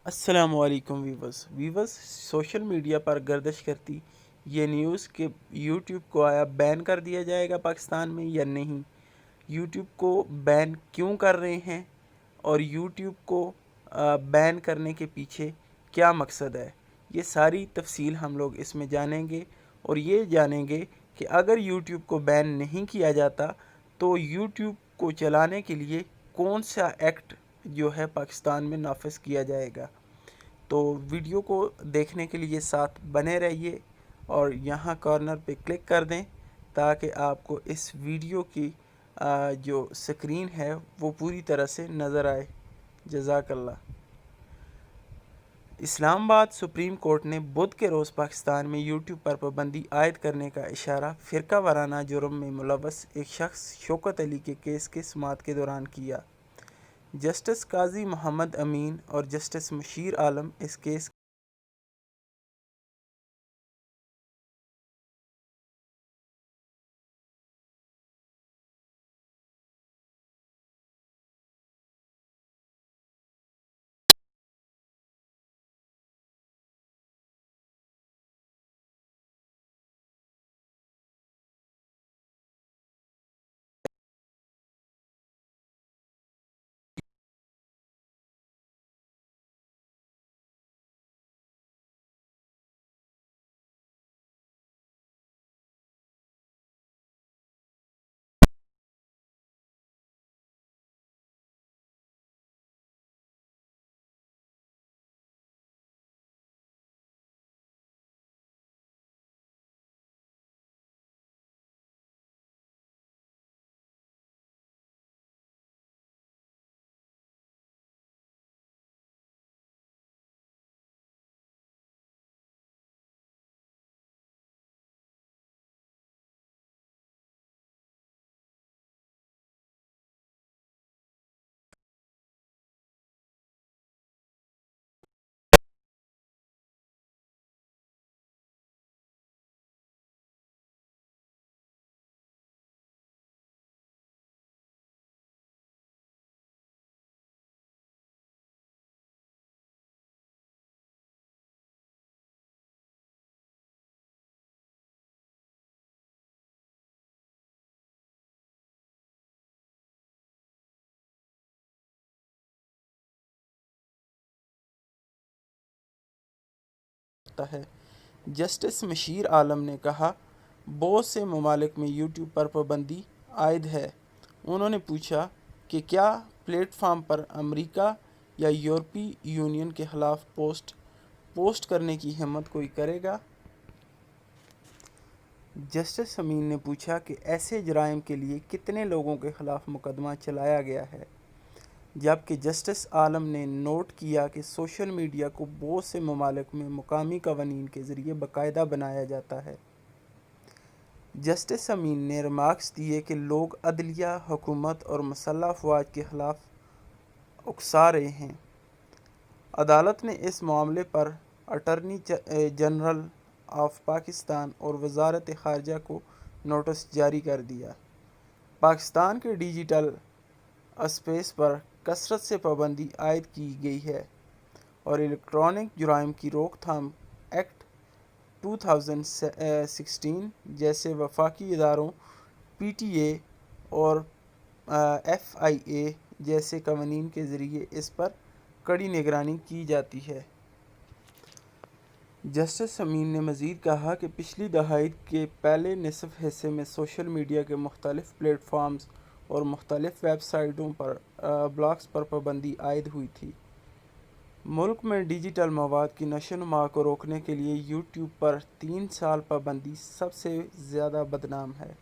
अस्सलामुअलैकुम viewers social media पर गर्दिश करती ये न्यूज़ कि यूट्यूब को आया बैन कर दिया जाएगा पाकिस्तान में या नहीं। यूट्यूब को बैन क्यों कर रहे हैं और यूट्यूब को बैन करने के पीछे क्या मकसद है, ये सारी तफसील हम लोग इसमें जानेंगे। और ये जानेंगे कि अगर यूट्यूब को बैन नहीं किया जाता तो यूट्यूब को चलाने के लिए कौन सा एक्ट जो है पाकिस्तान में नाफिज किया जाएगा। तो वीडियो को देखने के लिए साथ बने रहिए और यहाँ कॉर्नर पे क्लिक कर दें ताकि आपको इस वीडियो की जो स्क्रीन है वो पूरी तरह से नज़र आए। जज़ाकल्लाह। इस्लामाबाद सुप्रीम कोर्ट ने बुध के रोज़ पाकिस्तान में यूट्यूब पर पाबंदी आयद करने का इशारा फ़िरका वाराना जुर्म में मुलव्वस एक शख्स शौकत अली के केस के समाअत के दौरान किया। जस्टिस काजी मोहम्मद अमीन और जस्टिस मुशीर आलम इस केस है। जस्टिस मशीर आलम ने कहा, बहुत से ममालिक में यूट्यूब पर पाबंदी आयद है। उन्होंने पूछा कि क्या प्लेटफार्म पर अमेरिका या यूरोपीय यूनियन के ख़िलाफ़ पोस्ट करने की हिम्मत कोई करेगा। जस्टिस अमीन ने पूछा कि ऐसे जराइम के लिए कितने लोगों के ख़िलाफ़ मुकदमा चलाया गया है, जबकि जस्टिस आलम ने नोट किया कि सोशल मीडिया को बहुत से ममालिक में मुकामी कवानीन के ज़रिए बाकायदा बनाया जाता है। जस्टिस अमीन ने रिमार्क्स दिए कि लोग अदलिया, हुकूमत और मुसल्लह अफवाज के ख़िलाफ़ उकसा रहे हैं। अदालत ने इस मामले पर अटॉर्नी जनरल ऑफ पाकिस्तान और वज़ारत ख़ारजा को नोटिस जारी कर दिया। पाकिस्तान के डिजिटल स्पेस पर कसरत से पाबंदी आयद की गई है और इलेक्ट्रॉनिक जुराइम की रोकथाम एक्ट 2016 जैसे वफाकी इदारों, PTA और FIA जैसे कवानीन के ज़रिए इस पर कड़ी निगरानी की जाती है। जस्टिस अमीन ने मज़ीद कहा कि पिछली दहाई के पहले निसफ़ हिस्से में सोशल मीडिया के मुख्तलिफ़ प्लेटफॉर्म्स और मुख्तलिफ़ वेबसाइटों पर ब्लॉग्स पर पाबंदी आयद हुई थी। मुल्क में डिजिटल मवाद की नशो-नुमा को रोकने के लिए यूट्यूब पर 3 साल पाबंदी सबसे ज़्यादा बदनाम है।